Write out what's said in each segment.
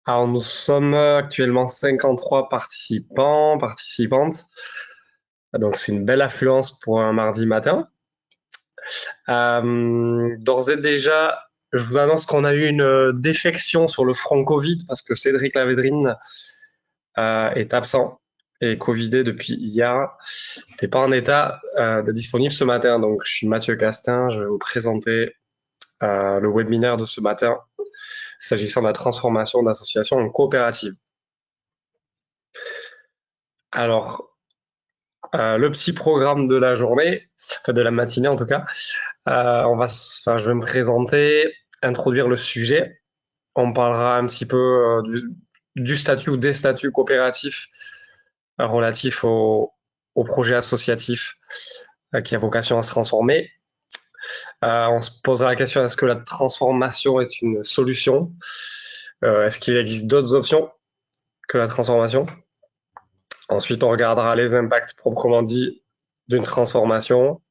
Alors, nous sommes actuellement 53 participants, participantes. Donc, c'est une belle affluence pour un mardi matin. D'ores et déjà, je vous annonce qu'on a eu une défection sur le front Covid parce que Cédric Lavédrine est absent et Covidé depuis hier. Il n'était pas en état d'être disponible ce matin. Donc, je suis Mathieu Castin. Je vais vous présenter le webinaire de ce matin s'agissant de la transformation d'associations en coopérative. Alors, le petit programme de la journée, enfin de la matinée en tout cas. Je vais me présenter, introduire le sujet. On parlera un petit peu du statut ou des statuts coopératifs relatifs au projet associatif qui a vocation à se transformer. On se posera la question, est-ce que la transformation est une solution? Est-ce qu'il existe d'autres options que la transformation? Ensuite, on regardera les impacts proprement dit d'une transformation.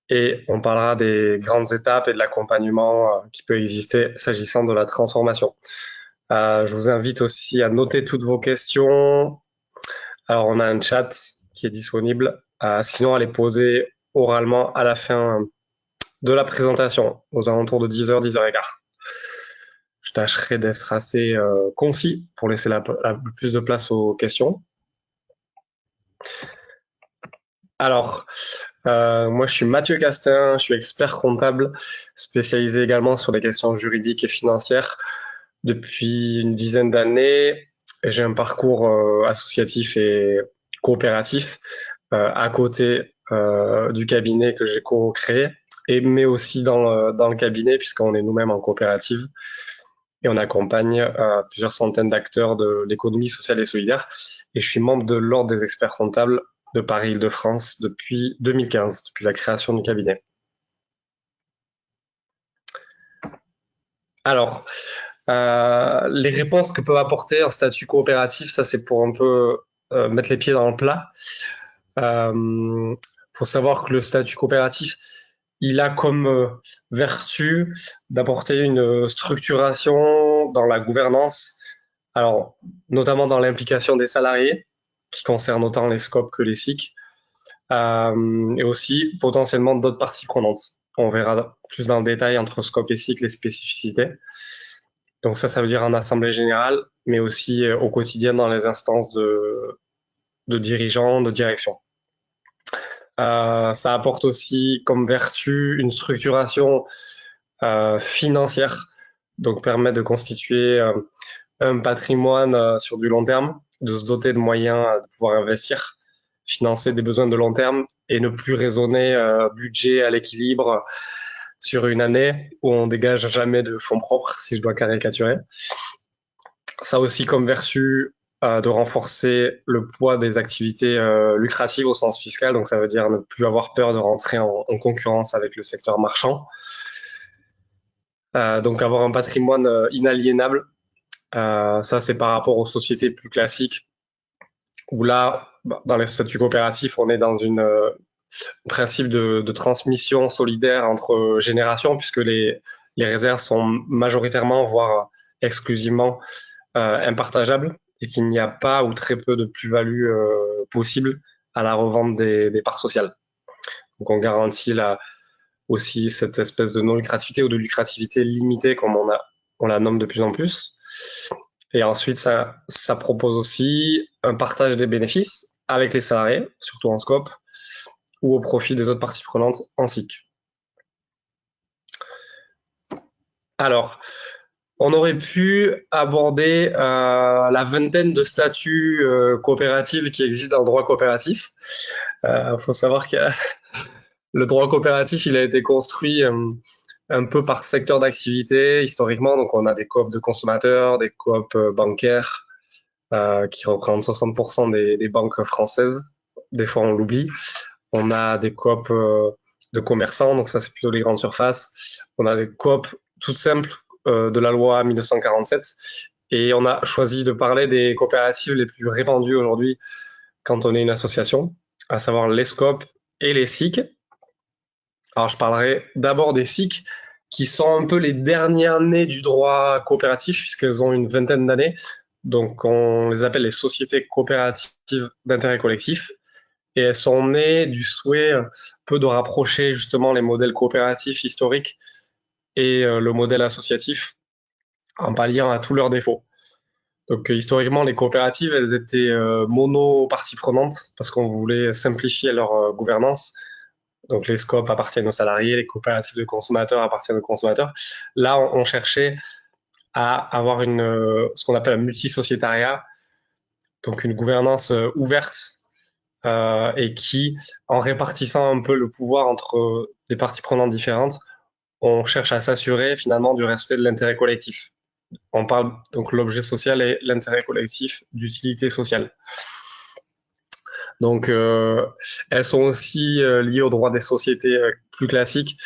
Et on parlera des grandes étapes et de l'accompagnement qui peut exister s'agissant de la transformation. Je vous invite aussi à noter toutes vos questions. Alors, on a un chat qui est disponible. Sinon, à les poser oralement à la fin de la présentation, aux alentours de 10h, 10h15. Je tâcherai d'être assez concis pour laisser la plus de place aux questions. Alors, moi, je suis Mathieu Castin, je suis expert comptable, spécialisé également sur les questions juridiques et financières depuis une dizaine d'années. J'ai un parcours associatif et coopératif à côté du cabinet que j'ai co-créé, mais aussi dans le cabinet, puisqu'on est nous-mêmes en coopérative et on accompagne plusieurs centaines d'acteurs de l'économie sociale et solidaire. Et je suis membre de l'Ordre des experts comptables de Paris-Île-de-France depuis 2015, depuis la création du cabinet. Alors, les réponses que peut apporter un statut coopératif, ça c'est pour un peu mettre les pieds dans le plat. Faut savoir que le statut coopératif, il a comme vertu d'apporter une structuration dans la gouvernance, alors notamment dans l'implication des salariés, qui concerne autant les scopes que les SIC, et aussi potentiellement d'autres parties prenantes. On verra plus dans le détail entre scope et SIC les spécificités. Donc ça veut dire en assemblée générale, mais aussi au quotidien dans les instances de dirigeants, de direction. Ça apporte aussi comme vertu une structuration financière, donc permet de constituer un patrimoine sur du long terme, de se doter de moyens de pouvoir investir, financer des besoins de long terme et ne plus raisonner budget à l'équilibre sur une année où on dégage jamais de fonds propres, si je dois caricaturer. Ça a aussi comme vertu de renforcer le poids des activités lucratives au sens fiscal, donc ça veut dire ne plus avoir peur de rentrer en concurrence avec le secteur marchand. Donc avoir un patrimoine inaliénable, ça c'est par rapport aux sociétés plus classiques, où là, dans les statuts coopératifs, on est dans un principe de transmission solidaire entre générations, puisque les réserves sont majoritairement, voire exclusivement impartageable et qu'il n'y a pas ou très peu de plus-value possible à la revente des parts sociales. Donc on garantit aussi cette espèce de non-lucrativité ou de lucrativité limitée comme on la nomme de plus en plus. Et ensuite, ça propose aussi un partage des bénéfices avec les salariés, surtout en scope, ou au profit des autres parties prenantes en SIC. Alors, on aurait pu aborder la vingtaine de statuts coopératifs qui existent dans le droit coopératif. Faut savoir que le droit coopératif, il a été construit un peu par secteur d'activité historiquement. Donc, on a des coops de consommateurs, des coops bancaires qui représentent 60% des banques françaises. Des fois, on l'oublie. On a des coops de commerçants, donc ça, c'est plutôt les grandes surfaces. On a des coops toutes simples de la loi 1947. Et on a choisi de parler des coopératives les plus répandues aujourd'hui quand on est une association, à savoir les SCOP et les SIC. Alors, je parlerai d'abord des SIC qui sont un peu les dernières nées du droit coopératif, puisqu'elles ont une vingtaine d'années. Donc, on les appelle les sociétés coopératives d'intérêt collectif. Et elles sont nées du souhait un peu de rapprocher justement les modèles coopératifs historiques et le modèle associatif en palliant à tous leurs défauts. Donc historiquement, les coopératives, elles étaient mono parties prenantes parce qu'on voulait simplifier leur gouvernance. Donc les scopes appartiennent aux salariés, les coopératives de consommateurs appartiennent aux consommateurs. Là, on cherchait à avoir ce qu'on appelle un multisociétariat, donc une gouvernance ouverte et qui, en répartissant un peu le pouvoir entre des parties prenantes différentes, on cherche à s'assurer finalement du respect de l'intérêt collectif. On parle donc l'objet social et l'intérêt collectif d'utilité sociale. Donc, elles sont aussi liées au droit des sociétés plus classiques.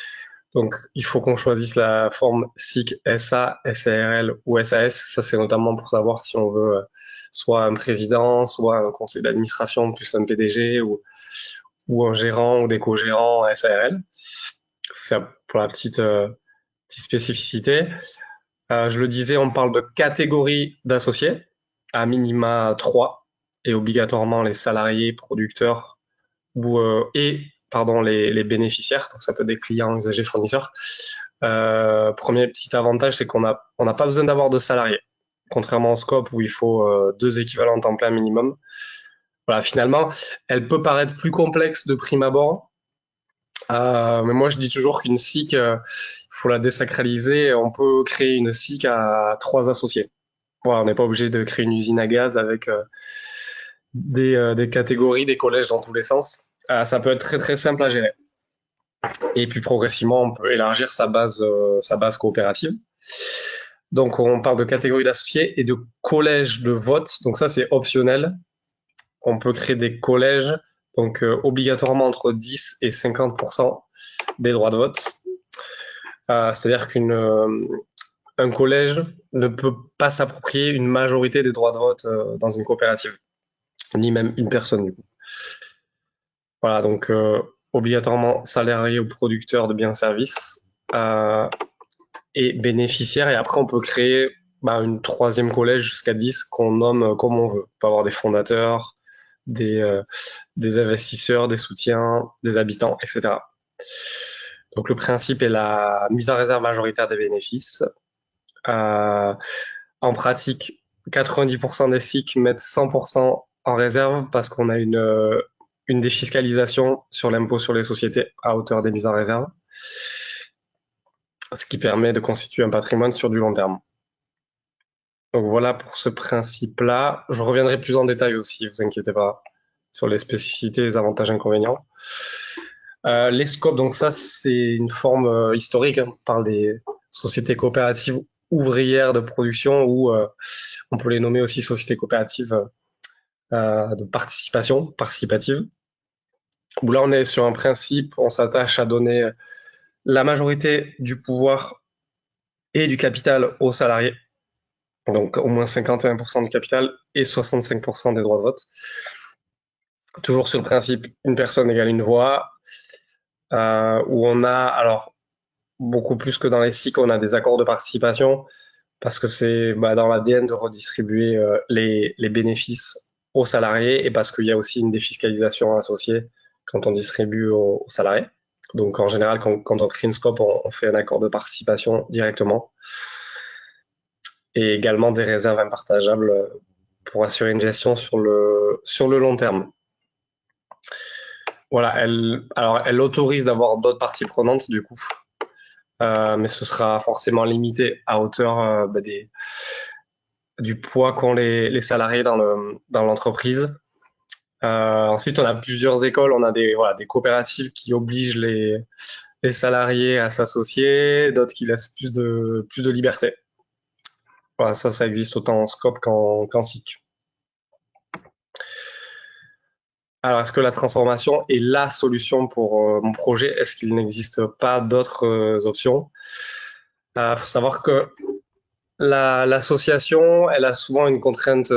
Donc, il faut qu'on choisisse la forme SIC, SA, SARL ou SAS. Ça, c'est notamment pour savoir si on veut soit un président, soit un conseil d'administration plus un PDG ou un gérant ou des co-gérants SARL. C'est pour la petite spécificité. Je le disais, on parle de catégories d'associés, à minima 3, et obligatoirement les salariés, producteurs les bénéficiaires, donc ça peut être des clients, usagers, fournisseurs. Premier petit avantage, c'est qu'on n'a pas besoin d'avoir de salariés, contrairement au scope où il faut 2 équivalents temps plein minimum. Voilà, finalement, elle peut paraître plus complexe de prime abord, mais moi je dis toujours qu'une SIC, il faut la désacraliser. On peut créer une SIC à 3 associés. Voilà, on n'est pas obligé de créer une usine à gaz avec des catégories, des collèges dans tous les sens. Ça peut être très très simple à gérer. Et puis progressivement, on peut élargir sa base coopérative. Donc on parle de catégories d'associés et de collèges de vote. Donc ça c'est optionnel. On peut créer des collèges, donc obligatoirement entre 10 et 50% des droits de vote. C'est-à-dire qu'un collège ne peut pas s'approprier une majorité des droits de vote dans une coopérative, ni même une personne du coup. Voilà, donc obligatoirement salarié ou producteur de biens-services et bénéficiaire. Et après, on peut créer une troisième collège jusqu'à 10 qu'on nomme comme on veut. On peut avoir des fondateurs, des investisseurs, des soutiens, des habitants, etc. Donc le principe est la mise en réserve majoritaire des bénéfices. En pratique, 90% des SIC mettent 100% en réserve parce qu'on a une défiscalisation sur l'impôt sur les sociétés à hauteur des mises en réserve, ce qui permet de constituer un patrimoine sur du long terme. Donc voilà pour ce principe-là. Je reviendrai plus en détail aussi, vous inquiétez pas, sur les spécificités, les avantages et inconvénients. Les scopes, donc ça c'est une forme historique, on parle des sociétés coopératives ouvrières de production ou on peut les nommer aussi sociétés coopératives de participative, où là on est sur un principe, on s'attache à donner la majorité du pouvoir et du capital aux salariés, donc au moins 51% du capital et 65% des droits de vote. Toujours sur le principe une personne égale une voix, où on a, alors beaucoup plus que dans les SIC, on a des accords de participation, parce que c'est dans l'ADN de redistribuer les bénéfices aux salariés et parce qu'il y a aussi une défiscalisation associée quand on distribue aux salariés. Donc en général, quand on crée une scope, on fait un accord de participation directement et également des réserves impartageables pour assurer une gestion sur le long terme. Voilà, elle autorise d'avoir d'autres parties prenantes du coup, mais ce sera forcément limité à hauteur du poids qu'ont les salariés dans l'entreprise. Ensuite, on a plusieurs écoles, on a des coopératives qui obligent les salariés à s'associer, d'autres qui laissent plus de liberté. Voilà, ça existe autant en scope qu'en SIC. Alors, est-ce que la transformation est la solution pour mon projet? Est-ce qu'il n'existe pas d'autres options? Faut savoir que l'association, elle a souvent une contrainte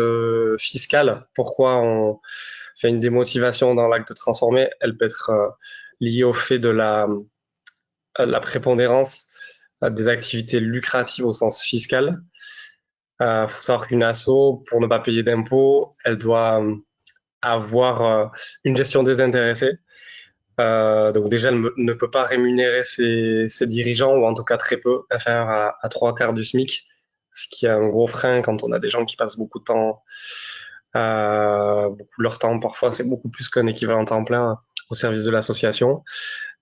fiscale. Pourquoi on fait une démotivation dans l'acte de transformer? Elle peut être liée au fait de la prépondérance des activités lucratives au sens fiscal. Faut savoir qu'une asso, pour ne pas payer d'impôts, elle doit avoir une gestion désintéressée. Donc déjà, elle ne peut pas rémunérer ses dirigeants, ou en tout cas très peu, inférieur à 3/4 du SMIC, ce qui est un gros frein quand on a des gens qui passent beaucoup de temps, beaucoup de leur temps, parfois c'est beaucoup plus qu'un équivalent temps plein au service de l'association.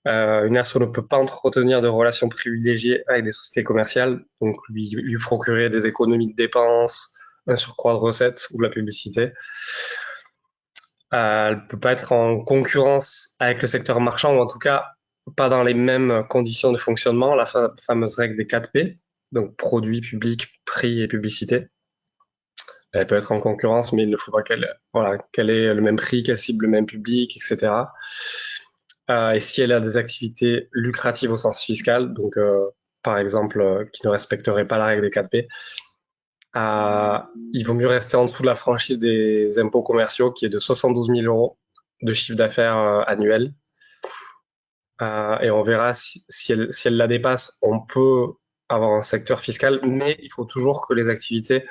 Une asso ne peut pas entretenir de relations privilégiées avec des sociétés commerciales, donc lui procurer des économies de dépenses, un surcroît de recettes ou de la publicité. Elle ne peut pas être en concurrence avec le secteur marchand, ou en tout cas pas dans les mêmes conditions de fonctionnement, la fameuse règle des 4 P, donc produit, public, prix et publicité. Elle peut être en concurrence, mais il ne faut pas qu'elle ait le même prix, qu'elle cible le même public, etc. Et si elle a des activités lucratives au sens fiscal, donc par exemple qui ne respecteraient pas la règle des 4 P, il vaut mieux rester en dessous de la franchise des impôts commerciaux qui est de 72 000 euros de chiffre d'affaires annuel. Et on verra si elle la dépasse, on peut avoir un secteur fiscal, mais il faut toujours que les activités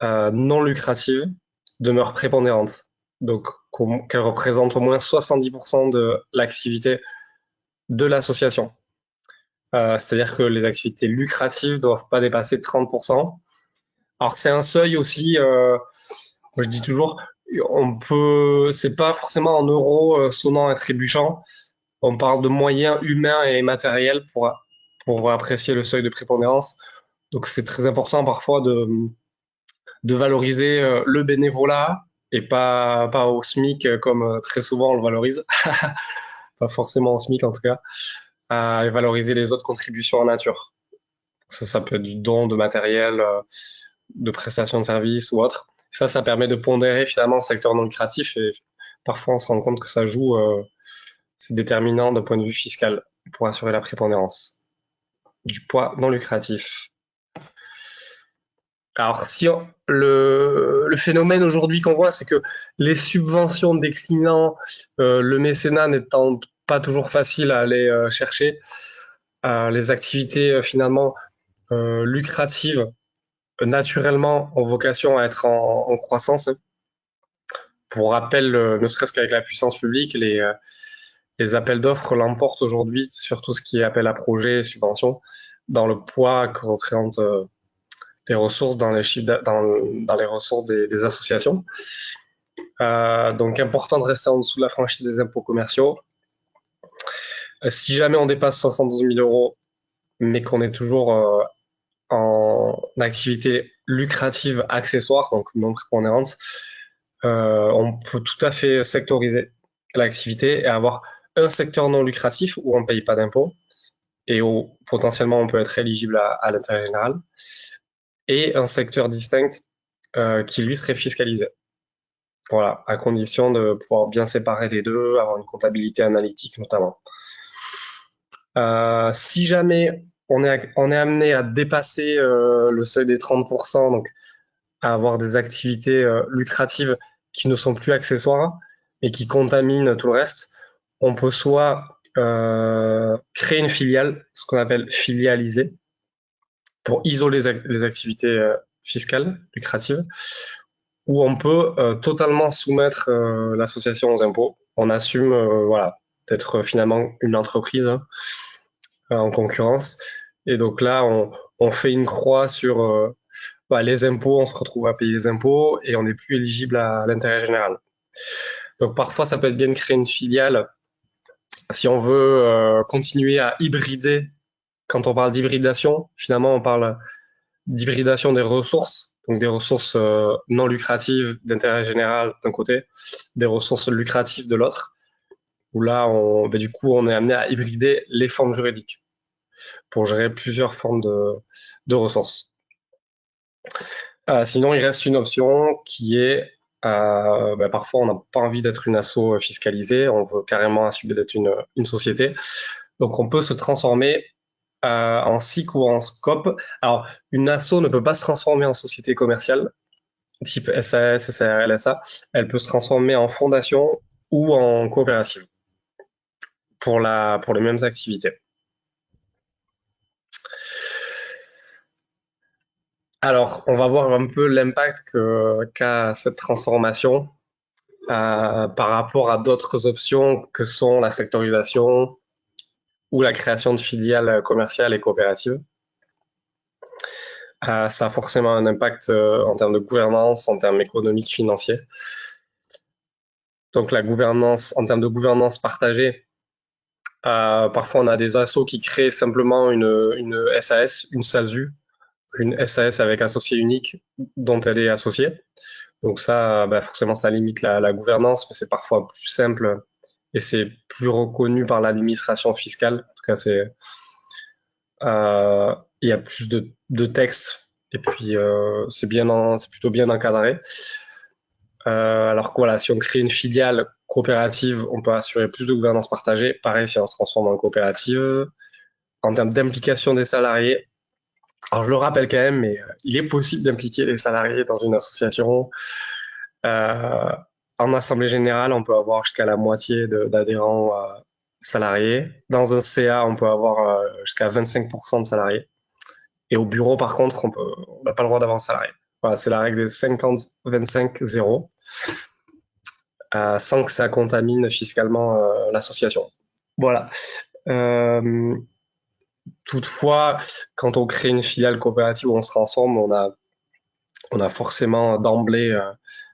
non lucratives demeurent prépondérantes. Donc qu'elles représentent au moins 70% de l'activité de l'association. C'est-à-dire que les activités lucratives ne doivent pas dépasser 30%. Alors c'est un seuil aussi, moi je dis toujours, c'est pas forcément en euros sonnant et trébuchant. On parle de moyens humains et matériels pour apprécier le seuil de prépondérance. Donc c'est très important parfois de valoriser le bénévolat et pas au SMIC comme très souvent on le valorise, pas forcément au SMIC en tout cas, et valoriser les autres contributions en nature. Ça peut être du don de matériel, de prestations de services ou autre. Ça permet de pondérer finalement le secteur non lucratif et parfois on se rend compte que ça joue, c'est déterminant d'un point de vue fiscal pour assurer la prépondérance du poids non lucratif. Alors, si le phénomène aujourd'hui qu'on voit, c'est que les subventions déclinant, le mécénat n'étant pas toujours facile à aller chercher, les activités finalement lucratives naturellement ont vocation à être en croissance. Pour rappel, ne serait-ce qu'avec la puissance publique, les appels d'offres l'emportent aujourd'hui sur tout ce qui est appel à projets et subventions, dans le poids que représentent les ressources dans les chiffres dans les ressources des associations. Donc important de rester en dessous de la franchise des impôts commerciaux. Si jamais on dépasse 72 000 euros, mais qu'on est toujours en activité lucrative accessoire, donc non prépondérante, on peut tout à fait sectoriser l'activité et avoir un secteur non lucratif où on ne paye pas d'impôts et où potentiellement on peut être éligible à l'intérêt général, et un secteur distinct qui lui serait fiscalisé. Voilà, à condition de pouvoir bien séparer les deux, avoir une comptabilité analytique notamment. Si jamais on est amené à dépasser le seuil des 30%, donc à avoir des activités lucratives qui ne sont plus accessoires et qui contaminent tout le reste, on peut soit créer une filiale, ce qu'on appelle filialiser, pour isoler les activités fiscales lucratives, ou on peut totalement soumettre l'association aux impôts. On assume voilà, d'être finalement une entreprise en concurrence. Et donc là, on fait une croix sur les impôts, on se retrouve à payer les impôts et on n'est plus éligible à l'intérêt général. Donc parfois, ça peut être bien de créer une filiale si on veut continuer à hybrider. Quand on parle d'hybridation, finalement, on parle d'hybridation des ressources, donc des ressources non lucratives d'intérêt général d'un côté, des ressources lucratives de l'autre, où là, du coup, on est amené à hybrider les formes juridiques pour gérer plusieurs formes de ressources. Sinon, il reste une option qui est, parfois, on n'a pas envie d'être une asso fiscalisée, on veut carrément assumer d'être une société. Donc, on peut se transformer en SIC ou en SCOP. Alors, une asso ne peut pas se transformer en société commerciale, type SAS, SARL, SA. Elle peut se transformer en fondation ou en coopérative pour les mêmes activités. Alors, on va voir un peu l'impact qu'a cette transformation par rapport à d'autres options que sont la sectorisation ou la création de filiales commerciales et coopératives. Ça a forcément un impact en termes de gouvernance, en termes économiques, financiers. Donc la gouvernance, en termes de gouvernance partagée, parfois on a des assos qui créent simplement une SAS, une SASU, une SAS avec associé unique dont elle est associée. Donc ça, bah forcément, ça limite la gouvernance, mais c'est parfois plus simple et c'est plus reconnu par l'administration fiscale. En tout cas, il y a plus de textes et puis c'est plutôt bien encadré. Alors que voilà, si on crée une filiale coopérative, on peut assurer plus de gouvernance partagée. Pareil, si on se transforme en coopérative. En termes d'implication des salariés, alors je le rappelle quand même, mais il est possible d'impliquer les salariés dans une association. Euh, En assemblée générale, on peut avoir jusqu'à la moitié d'adhérents salariés. Dans un CA, on peut avoir jusqu'à 25% de salariés. Et au bureau, par contre, on n'a pas le droit d'avoir un salarié. Voilà, c'est la règle des 50-25-0, sans que ça contamine fiscalement l'association. Voilà. Euh, Toutefois, quand on crée une filiale coopérative où on se transforme, on a forcément d'emblée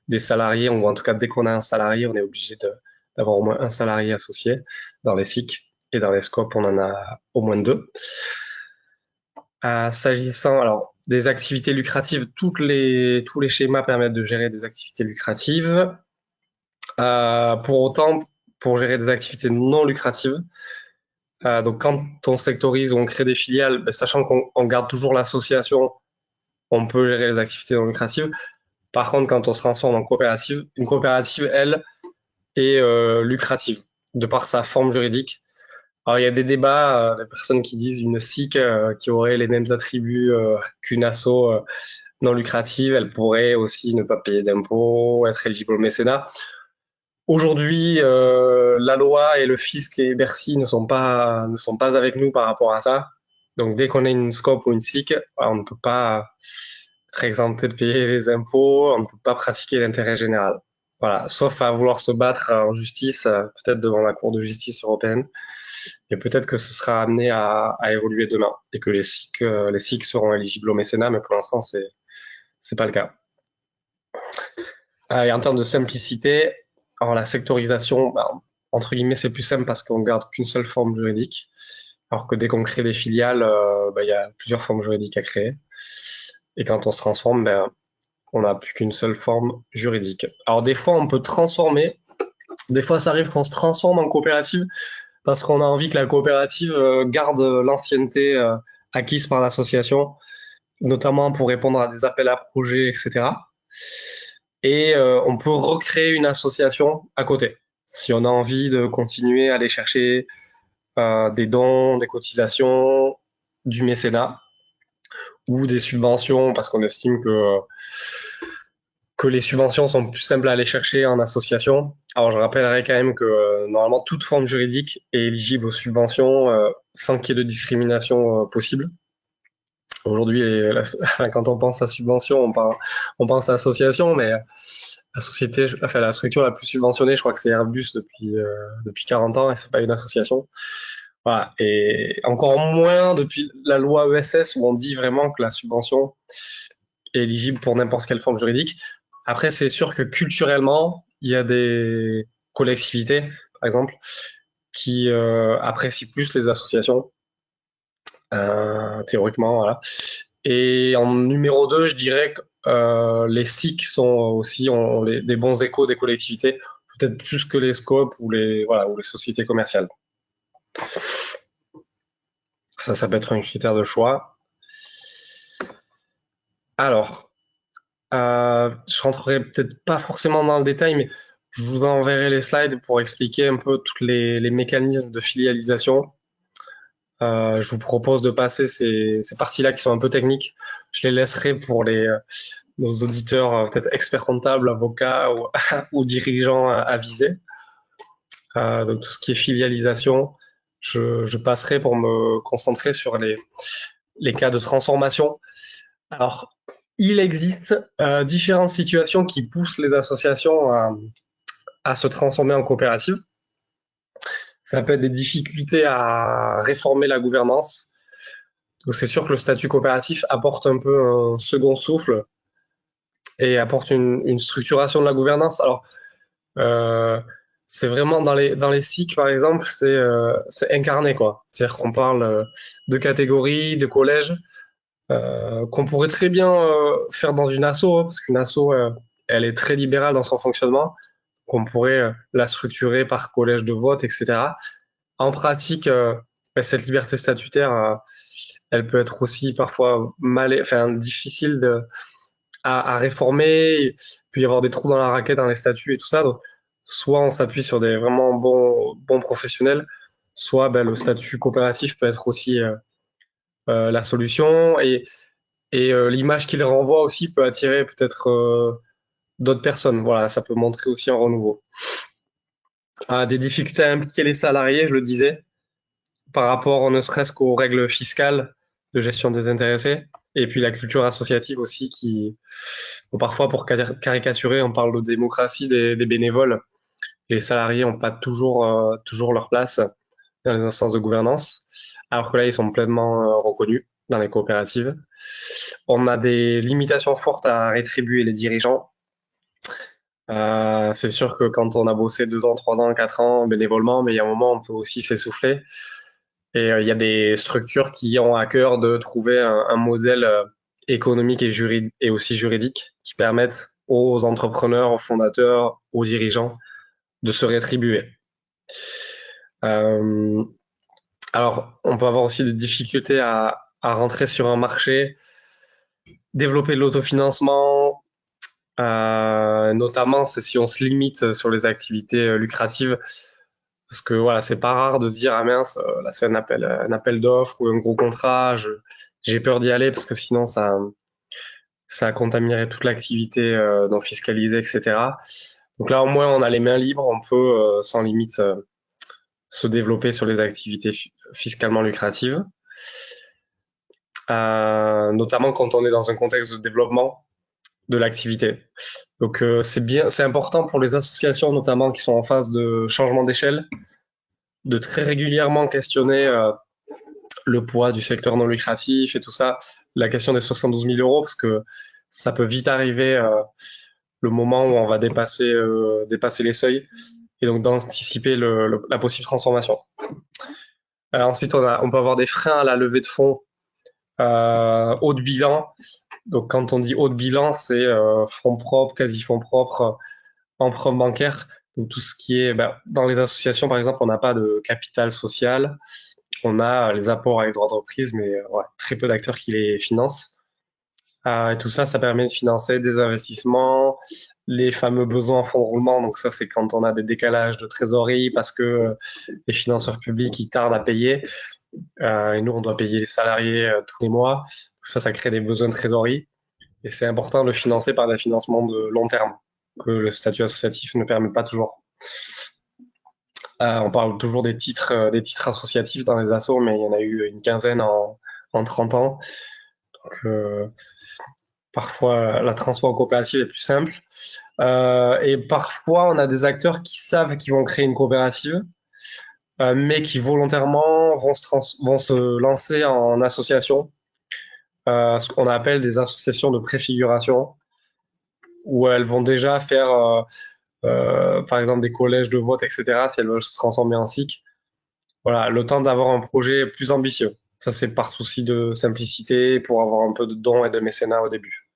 des salariés, ou en tout cas dès qu'on a un salarié, on est obligé d'avoir au moins un salarié associé dans les SIC, et dans les scopes, on en a au moins deux. S'agissant alors des activités lucratives, tous les schémas permettent de gérer des activités lucratives. Pour autant, pour gérer des activités non lucratives, donc quand on sectorise ou on crée des filiales, ben, sachant qu'on garde toujours l'association, on peut gérer les activités non lucratives. Par contre, quand on se transforme en coopérative, une coopérative, elle, est lucrative de par sa forme juridique. Alors il y a des débats, des personnes qui disent une SIC qui aurait les mêmes attributs qu'une asso non lucrative, elle pourrait aussi ne pas payer d'impôts, être éligible au mécénat. Aujourd'hui, la loi et le fisc et Bercy ne sont pas avec nous par rapport à ça. Donc dès qu'on a une SCOP ou une SIC, on ne peut pas être exempté de payer les impôts, on ne peut pas pratiquer l'intérêt général. Voilà, sauf à vouloir se battre en justice, peut-être devant la Cour de justice européenne, et peut-être que ce sera amené à évoluer demain, et que les SIC seront éligibles au mécénat, mais pour l'instant, c'est pas le cas. Et en termes de simplicité, alors la sectorisation, bah, entre guillemets, c'est plus simple parce qu'on garde qu'une seule forme juridique, alors que dès qu'on crée des filiales, bah, il y a plusieurs formes juridiques à créer. Et quand on se transforme, ben, on n'a plus qu'une seule forme juridique. Alors des fois, on peut transformer. Des fois, ça arrive qu'on se transforme en coopérative parce qu'on a envie que la coopérative garde l'ancienneté acquise par l'association, notamment pour répondre à des appels à projets, etc. Et on peut recréer une association à côté. Si on a envie de continuer à aller chercher des dons, des cotisations, du mécénat ou des subventions, parce qu'on estime que les subventions sont plus simples à aller chercher en association. Alors je rappellerai quand même que normalement toute forme juridique est éligible aux subventions sans qu'il y ait de discrimination possible. Aujourd'hui, quand on pense à subvention, on pense à association, mais la société, enfin la structure la plus subventionnée, je crois que c'est Airbus depuis 40 ans et c'est pas une association. Voilà. Et encore moins depuis la loi ESS où on dit vraiment que la subvention est éligible pour n'importe quelle forme juridique. Après, c'est sûr que culturellement, il y a des collectivités, par exemple, qui apprécient plus les associations, théoriquement, voilà. Et en numéro 2, je dirais que les SIC sont aussi ont des bons échos des collectivités, peut-être plus que les scopes voilà, ou les sociétés commerciales. Ça peut être un critère de choix. Alors, je rentrerai peut-être pas forcément dans le détail, mais je vous enverrai les slides pour expliquer un peu tous les mécanismes de filialisation. Je vous propose de passer ces parties-là qui sont un peu techniques. Je les laisserai pour nos auditeurs, peut-être experts comptables, avocats ou dirigeants avisés. Donc tout ce qui est filialisation, je passerai pour me concentrer sur les cas de transformation. Alors, Il existe différentes situations qui poussent les associations à se transformer en coopérative. Ça peut être des difficultés à réformer la gouvernance. Donc c'est sûr que le statut coopératif apporte un peu un second souffle et apporte une structuration de la gouvernance. Alors, euh, c'est vraiment dans les SIC, par exemple, c'est incarné, quoi. C'est-à-dire qu'on parle de catégories, de collèges, qu'on pourrait très bien faire dans une asso, hein, parce qu'une asso, elle est très libérale dans son fonctionnement, qu'on pourrait la structurer par collège de vote, etc. En pratique, ben, cette liberté statutaire, elle peut être aussi parfois enfin, difficile à réformer. Il peut y avoir des trous dans la raquette dans les statuts et tout ça. Donc, soit on s'appuie sur des vraiment bons professionnels, soit ben, le statut coopératif peut être aussi la solution. Et l'image qu'il renvoie aussi peut attirer peut-être d'autres personnes. Voilà, ça peut montrer aussi un renouveau. Des difficultés à impliquer les salariés, je le disais, par rapport ne serait-ce qu'aux règles fiscales de gestion des intéressés, et puis la culture associative aussi qui, bon, parfois pour caricaturer, on parle de démocratie des bénévoles. Les salariés n'ont pas toujours leur place dans les instances de gouvernance, alors que là, ils sont pleinement reconnus dans les coopératives. On a des limitations fortes à rétribuer les dirigeants. C'est sûr que quand on a bossé 2 ans, 3 ans, 4 ans bénévolement, mais il y a un moment, on peut aussi s'essouffler. Et il y a des structures qui ont à cœur de trouver un modèle économique et aussi juridique qui permettent aux entrepreneurs, aux fondateurs, aux dirigeants de se rétribuer. Euh, alors, on peut avoir aussi des difficultés à rentrer sur un marché, développer l'autofinancement, notamment c'est si on se limite sur les activités lucratives, parce que voilà, c'est pas rare de se dire ah mince, là c'est un appel d'offres ou un gros contrat, j'ai peur d'y aller parce que sinon ça contaminerait toute l'activité non fiscalisée, etc. Donc là au moins on a les mains libres, on peut sans limite se développer sur les activités fiscalement lucratives, notamment quand on est dans un contexte de développement de l'activité. Donc c'est bien, c'est important pour les associations notamment qui sont en phase de changement d'échelle, de très régulièrement questionner le poids du secteur non lucratif et tout ça, la question des 72 000 euros, parce que ça peut vite arriver le moment où on va dépasser les seuils, et donc d'anticiper la possible transformation. Alors ensuite, on peut avoir des freins à la levée de fonds haut de bilan. Donc quand on dit haut de bilan, c'est fonds propres, quasi fonds propres, emprunt bancaire. Donc tout ce qui est, ben, dans les associations par exemple, on n'a pas de capital social, on a les apports avec droit d'entreprise, mais ouais, très peu d'acteurs qui les financent. Et tout ça, ça permet de financer des investissements, les fameux besoins en fonds de roulement. Donc ça, c'est quand on a des décalages de trésorerie parce que les financeurs publics ils tardent à payer. Et nous, on doit payer les salariés tous les mois. Ça crée des besoins de trésorerie. Et c'est important de le financer par des financements de long terme que le statut associatif ne permet pas toujours. On parle toujours des titres associatifs dans les assos, mais il y en a eu une quinzaine en 30 ans. Donc, parfois, la transformation coopérative est plus simple. Et parfois, on a des acteurs qui savent qu'ils vont créer une coopérative, mais qui volontairement vont se lancer en association, ce qu'on appelle des associations de préfiguration, où elles vont déjà faire, par exemple, des collèges de vote, etc., si elles veulent se transformer en SIC. Voilà, le temps d'avoir un projet plus ambitieux. Ça, c'est par souci de simplicité, pour avoir un peu de dons et de mécénat au début.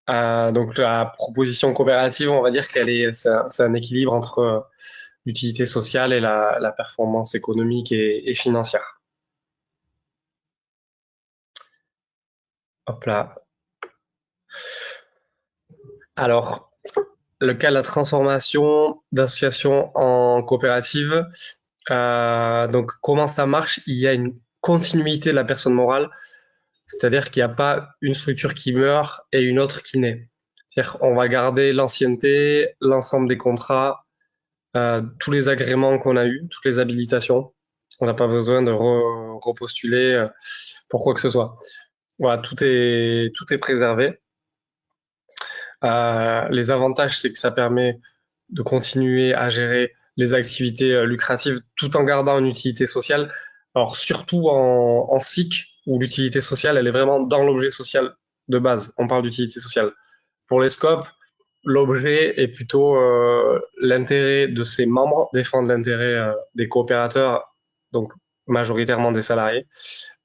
Donc la proposition coopérative, on va dire c'est un équilibre entre l'utilité sociale et la performance économique et financière. Hop là. Alors, le cas de la transformation d'association en coopérative, donc comment ça marche? Il y a une continuité de la personne morale, c'est-à-dire qu'il n'y a pas une structure qui meurt et une autre qui naît. C'est-à-dire qu'on va garder l'ancienneté, l'ensemble des contrats, tous les agréments qu'on a eus, toutes les habilitations. On n'a pas besoin de repostuler pour quoi que ce soit. Voilà, tout est préservé. Les avantages, c'est que ça permet de continuer à gérer les activités lucratives tout en gardant une utilité sociale. Alors surtout en SIC, où l'utilité sociale, elle est vraiment dans l'objet social de base. On parle d'utilité sociale. Pour les scopes, l'objet est plutôt l'intérêt de ses membres, défendre l'intérêt des coopérateurs, donc majoritairement des salariés.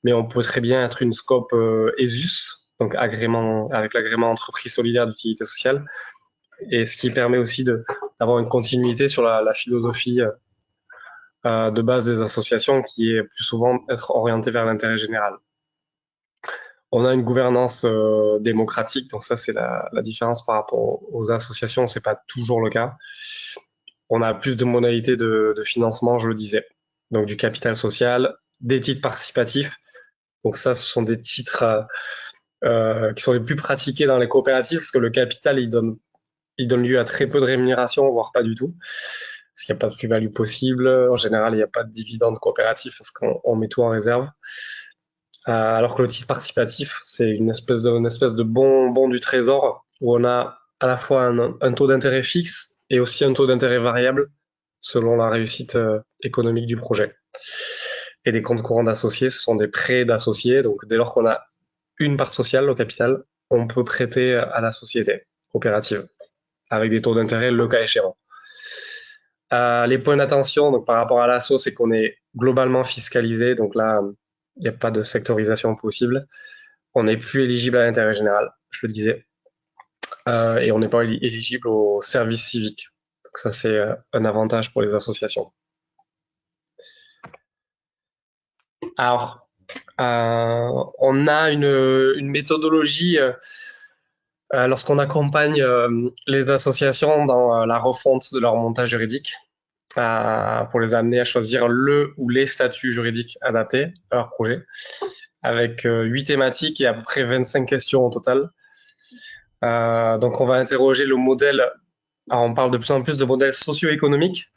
Mais on peut très bien être une scope ESUS, donc agrément, avec l'agrément entreprise solidaire d'utilité sociale, et ce qui permet aussi d'avoir une continuité sur la philosophie de base des associations, qui est plus souvent être orientée vers l'intérêt général. On a une gouvernance démocratique, donc ça c'est la différence par rapport aux associations, c'est pas toujours le cas. On a plus de modalités de financement, je le disais, donc du capital social, des titres participatifs. Donc ça, ce sont des titres qui sont les plus pratiqués dans les coopératives, parce que le capital, il donne lieu à très peu de rémunération, voire pas du tout, parce qu'il n'y a pas de plus-value possible. En général, il n'y a pas de dividende coopératif, parce qu'on met tout en réserve. Alors que le titre participatif, c'est une espèce de bon du trésor, où on a à la fois un taux d'intérêt fixe et aussi un taux d'intérêt variable, selon la réussite économique du projet. Et des comptes courants d'associés, ce sont des prêts d'associés, donc dès lors qu'on a une part sociale au capital, on peut prêter à la société coopérative avec des taux d'intérêt le cas échéant. Les points d'attention donc par rapport à l'asso, c'est qu'on est globalement fiscalisé, donc là, il n'y a pas de sectorisation possible. On n'est plus éligible à l'intérêt général, je le disais, et on n'est pas éligible au service civique. Donc ça, c'est un avantage pour les associations. Alors, on a une méthodologie lorsqu'on accompagne les associations dans la refonte de leur montage juridique pour les amener à choisir le ou les statuts juridiques adaptés à leur projet, avec 8 thématiques et à peu près 25 questions au total. Donc on va interroger le modèle, alors on parle de plus en plus de modèle socio-économique,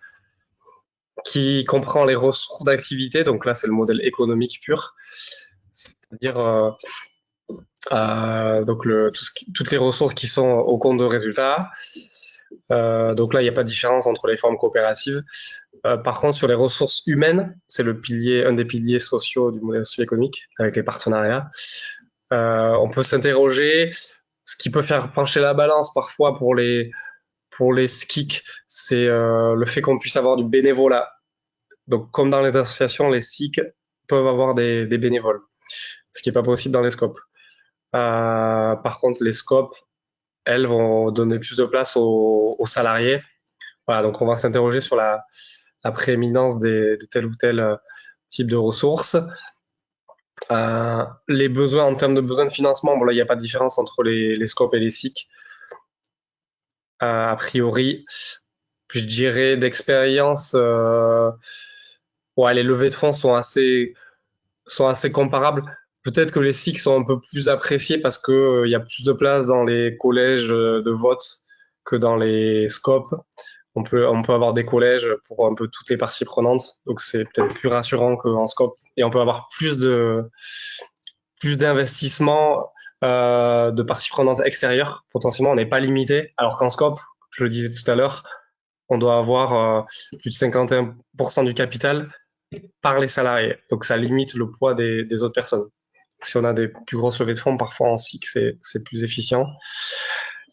qui comprend les ressources d'activité, donc là c'est le modèle économique pur, c'est-à-dire donc toutes les ressources qui sont au compte de résultat. Donc là, il n'y a pas de différence entre les formes coopératives. Par contre, sur les ressources humaines, c'est un des piliers sociaux du modèle socio-économique avec les partenariats. On peut s'interroger, ce qui peut faire pencher la balance parfois pour les SKIC, c'est le fait qu'on puisse avoir du bénévolat. Donc, comme dans les associations, les SIC peuvent avoir des bénévoles, ce qui n'est pas possible dans les scopes. Par contre, les scopes, elles, vont donner plus de place aux salariés. Voilà, donc on va s'interroger sur la prééminence de tel ou tel type de ressources. Les besoins en termes de besoins de financement, bon là il n'y a pas de différence entre les scopes et les SIC. A priori, je dirais d'expérience, ouais, les levées de fonds sont assez comparables. Peut-être que les SIC sont un peu plus appréciés parce que il y a plus de place dans les collèges de vote que dans les scopes. On peut avoir des collèges pour un peu toutes les parties prenantes, donc c'est peut-être plus rassurant qu'en scope. Et on peut avoir plus d'investissement de parties prenantes extérieures. Potentiellement, on n'est pas limité, alors qu'en scope, je le disais tout à l'heure, on doit avoir plus de 51% du capital par les salariés. Donc ça limite le poids des autres personnes. Si on a des plus grosses levées de fonds, parfois en SIC, c'est plus efficient.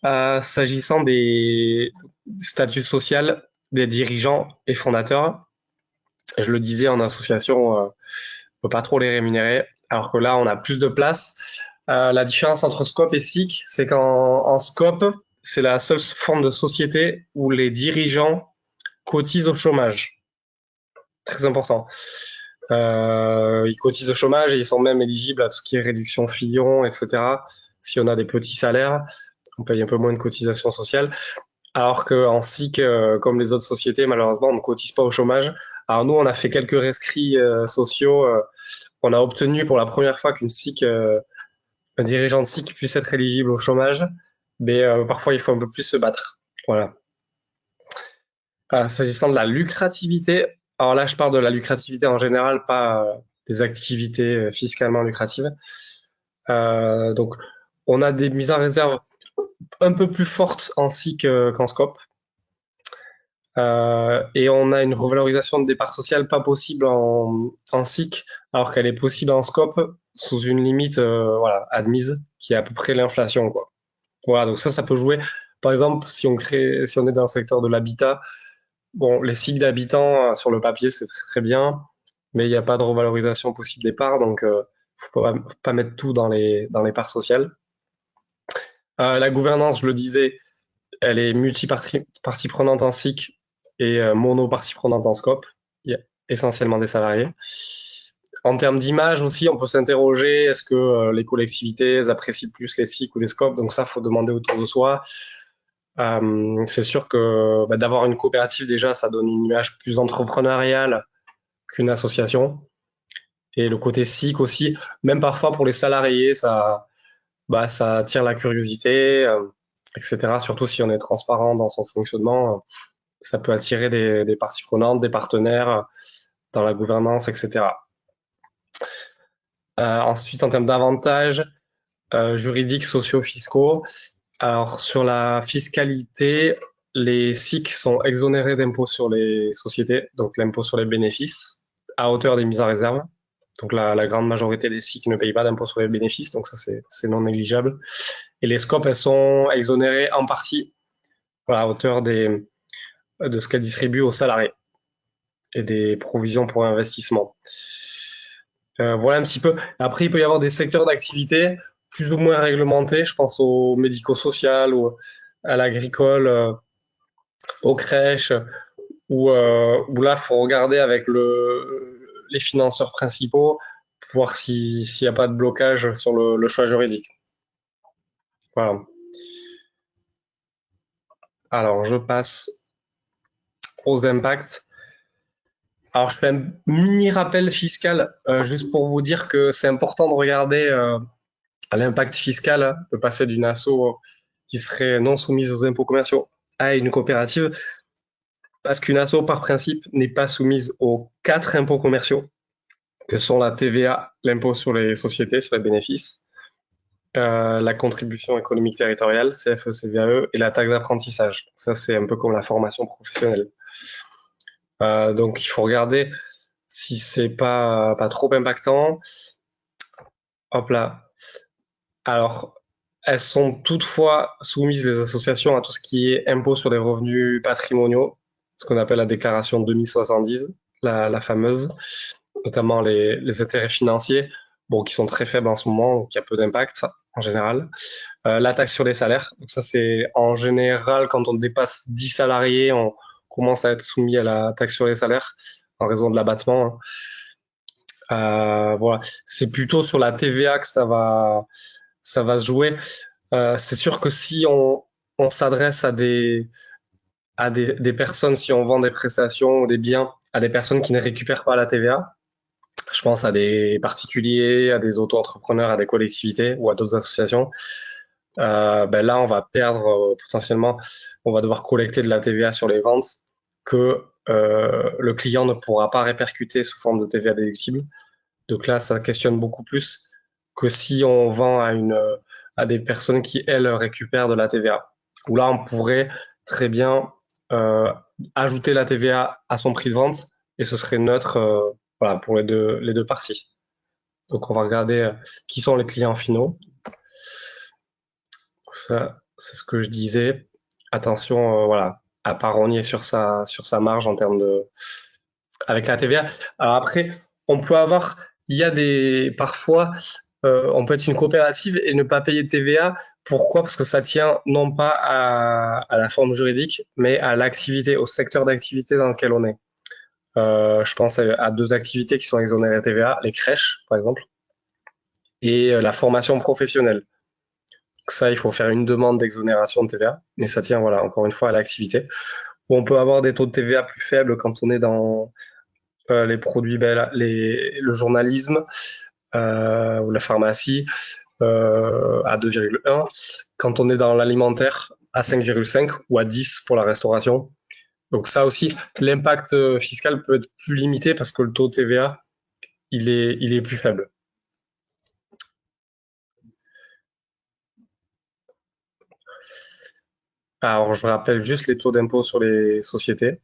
S'agissant des statuts sociaux des dirigeants et fondateurs, je le disais, en association, on peut pas trop les rémunérer, alors que là, on a plus de place. La différence entre Scope et SIC, c'est qu'en Scope, c'est la seule forme de société où les dirigeants cotisent au chômage. Très important. Ils cotisent au chômage et ils sont même éligibles à tout ce qui est réduction Fillon, etc. Si on a des petits salaires, on paye un peu moins de cotisations sociales. Alors qu'en SIC, comme les autres sociétés, malheureusement, on ne cotise pas au chômage. Alors nous, on a fait quelques rescrits sociaux. On a obtenu pour la première fois qu'une SIC, un dirigeant de SIC puisse être éligible au chômage, mais parfois il faut un peu plus se battre. Voilà. S'agissant de la lucrativité, alors là je parle de la lucrativité en général, pas des activités fiscalement lucratives. Donc, on a des mises en réserve un peu plus fortes en SIC qu'en SCOP. Et on a une revalorisation des parts sociales pas possible en SIC, alors qu'elle est possible en SCOP sous une limite voilà, admise, qui est à peu près l'inflation, quoi. Voilà, donc ça peut jouer. Par exemple, si on est dans le secteur de l'habitat, bon, les SIC d'habitants sur le papier, c'est très très bien, mais il n'y a pas de revalorisation possible des parts, donc faut pas mettre tout dans les parts sociales. La gouvernance, je le disais, elle est multi-partie prenante en SIC et mono-partie prenante en scope. Il y a essentiellement des salariés. En termes d'image aussi, on peut s'interroger, est-ce que les collectivités elles apprécient plus les SIC ou les scopes? Donc ça, faut demander autour de soi. C'est sûr que d'avoir une coopérative, déjà, ça donne une image plus entrepreneuriale qu'une association. Et le côté SIC aussi, même parfois pour les salariés, ça attire la curiosité, etc. Surtout si on est transparent dans son fonctionnement, ça peut attirer des parties prenantes, des partenaires dans la gouvernance, etc. Ensuite, en termes d'avantages juridiques, sociaux, fiscaux, alors sur la fiscalité, les SIC sont exonérés d'impôts sur les sociétés, donc l'impôt sur les bénéfices, à hauteur des mises en réserve. Donc la grande majorité des SIC ne payent pas d'impôt sur les bénéfices, donc ça c'est non négligeable. Et les scopes, elles sont exonérées en partie voilà, à hauteur de ce qu'elles distribuent aux salariés et des provisions pour investissement. Voilà un petit peu. Après, il peut y avoir des secteurs d'activité plus ou moins réglementés. Je pense au médico-social ou à l'agricole, aux crèches, où là, il faut regarder avec les financeurs principaux pour voir s'il n'y a pas de blocage sur le choix juridique. Voilà. Alors, je passe aux impacts. Alors, je fais un mini rappel fiscal, juste pour vous dire que c'est important de regarder l'impact fiscal, de passer d'une asso qui serait non soumise aux impôts commerciaux à une coopérative, parce qu'une asso, par principe, n'est pas soumise aux 4 impôts commerciaux, que sont la TVA, l'impôt sur les sociétés, sur les bénéfices, la contribution économique territoriale, CFE, CVAE, et la taxe d'apprentissage. Ça, c'est un peu comme la formation professionnelle. Donc, il faut regarder si c'est pas trop impactant. Hop là. Alors, elles sont toutefois soumises, les associations, à tout ce qui est impôt sur les revenus patrimoniaux, ce qu'on appelle la déclaration 2070, la fameuse, notamment les intérêts financiers, bon, qui sont très faibles en ce moment, donc il y a peu d'impact en général. La taxe sur les salaires, donc ça c'est en général quand on dépasse 10 salariés, on commence à être soumis à la taxe sur les salaires en raison de l'abattement. Voilà, c'est plutôt sur la TVA que ça va se jouer. C'est sûr que si on s'adresse des personnes, si on vend des prestations ou des biens à des personnes qui ne récupèrent pas la TVA, je pense à des particuliers, à des auto-entrepreneurs, à des collectivités ou à d'autres associations, là, on va perdre potentiellement, on va devoir collecter de la TVA sur les ventes que le client ne pourra pas répercuter sous forme de TVA déductible. Donc là, ça questionne beaucoup plus que si on vend à des personnes qui, elles, récupèrent de la TVA. Où là, on pourrait très bien euh, ajouter la TVA à son prix de vente et ce serait neutre voilà, pour les deux parties. Donc on va regarder qui sont les clients finaux. Ça, c'est ce que je disais. Attention, voilà, à pas rogner sur sa marge en termes de, avec la TVA. Alors après, on peut avoir, il y a parfois, on peut être une coopérative et ne pas payer de TVA. Pourquoi? Parce que ça tient non pas à la forme juridique, mais à l'activité, au secteur d'activité dans lequel on est. Je pense à deux activités qui sont exonérées de TVA, les crèches, par exemple, et la formation professionnelle. Donc ça, il faut faire une demande d'exonération de TVA, mais ça tient, voilà, encore une fois, à l'activité. Où on peut avoir des taux de TVA plus faibles quand on est dans les produits, le journalisme ou la pharmacie à 2,1, quand on est dans l'alimentaire à 5,5 ou à 10 pour la restauration. Donc ça aussi, l'impact fiscal peut être plus limité parce que le taux de TVA, il est plus faible. Alors, je rappelle juste les taux d'impôt sur les sociétés,